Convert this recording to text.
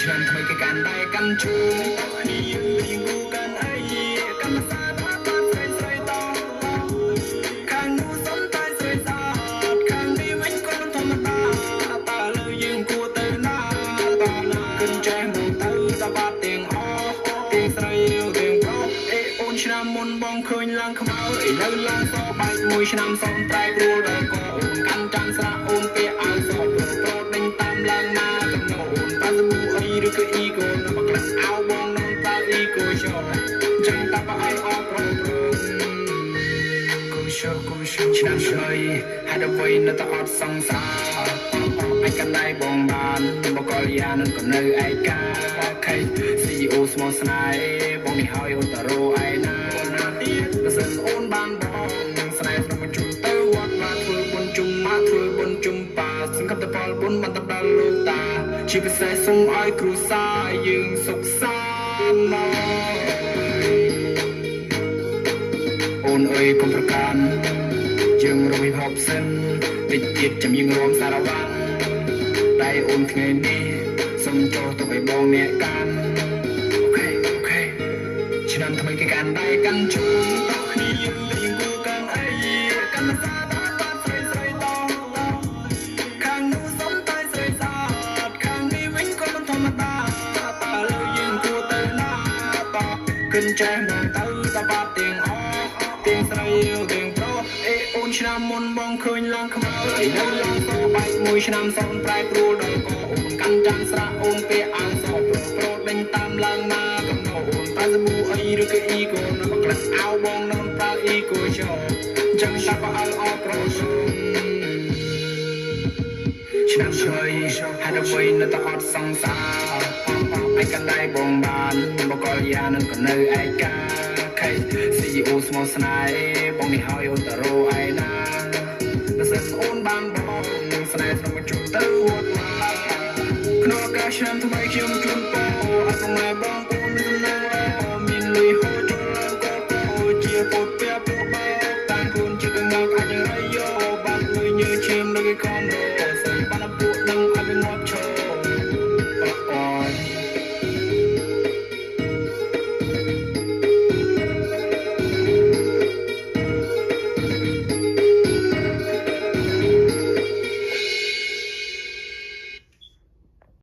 ឆ្នាំថ្មីគេកាន់តែកាន់ជូនតោះគ្នាយើងរៀងគូកាន់អីកាន់ភាសាថាបានស្រីស្រីតខាងនោះសុំតែស្រីស្អាតខាងនេះវិញក៏ធម្មតាតើលើយើងគួរទៅណាតើណាគិនចេះមកទៅតបាត់ទាំងអស់ទាំងស្រីទាំងប្រុសអេអូនឆ្នាំមុនបងឃើញឡើងខ្មៅឥឡូវឡើងសបែកមួយឆ្នាំសំត្រែករួលដល់ក៏អូនកាន់ចាំស្រាអូនពាក់អាវសប្រោតដេញតាមឡើងណាកំណោអូនប៉ាសប៊ូអីឬក៏អ៊ីកូនៅមកក្រាស់អោបងនំតាអ៊ីកូឈរចឹងតាបើឲ្យអត់ប្រងគូឈរឆ្នាំឆ្លើយហើយដល់វិញនៅតែអត់សង្សារឯកណ្ដៃបងបានបកលយ៉ានឹងក៏នៅឯកាខេ CEO ស្មោះស្នេហ៍បងនេះហើយអូនតារោឯណាណាទៀតបើសិនអូនបានបងស្នេហ៍ក្នុងជុំទៅវត្តមកធ្វើបុណ្យជុំមកធ្វើបុណ្យជុំប៉ាសង្កត់តផលបុណ្យបានទៅដល់លោកតាជាពិសេសសូមឲ្យគ្រួសារយើងសុខសាន្តណាស់អូនអើយកុំប្រកាន់យើងរំហប់សិនតិចទៀតចាំយើងរួមសារវាំងតែអូនថ្ងៃនេះសូមចូលទៅឲ្យបងអ្នកកាន់អូខេឆ្នាំថ្មីគេកាន់ដៃកាន់ជូនតោះគ្នាយើងរៀងគូកាន់អីកាន់ភាសាបានស្រីស្រីតខាងនោះសុំតែស្រីស្អាតខាងនេះវិញក៏មិនធម្មតាតើលើយើងគួរទៅណាតោះគិនចេះមកទៅតបាត់ទាំងអស់ទាំងស្រីទាំងប្រុសអេអូនឆ្នាំមុនបងឃើញឡើងខ្មៅឥឡូវឡើងសបែកមួយឆ្នាំសំប្រែប្រួលដល់ក៏អូនកាន់ចាំស្រាអូនពាក់អាវសប្រោតដេញតាមឡើងណាកំណោអូនប៉ាសប៊ូអីឬក៏អ៊ីកូនៅមកក្រាស់អោបងនំតាអ៊ីកូឈរចឹងតាបើឲ្យអត់ប្រងឆ្នាំឆ្លើយហើយដល់វិញនៅតែអត់សង្សារឯកណ្ដៃបងបានបកលយ៉ានឹងក៏នៅឯកាខេ CEO ស្មោះស្នេហ៍បងនេះហើយអូនតារោឯណាបើសិនអូនបានបងស្នេហ៍ក្នុងជុំទៅវត្តមកក្នុងឱកាសឆ្នាំថ្មីខ្ញុំជូនពរអត់ម៉ែបង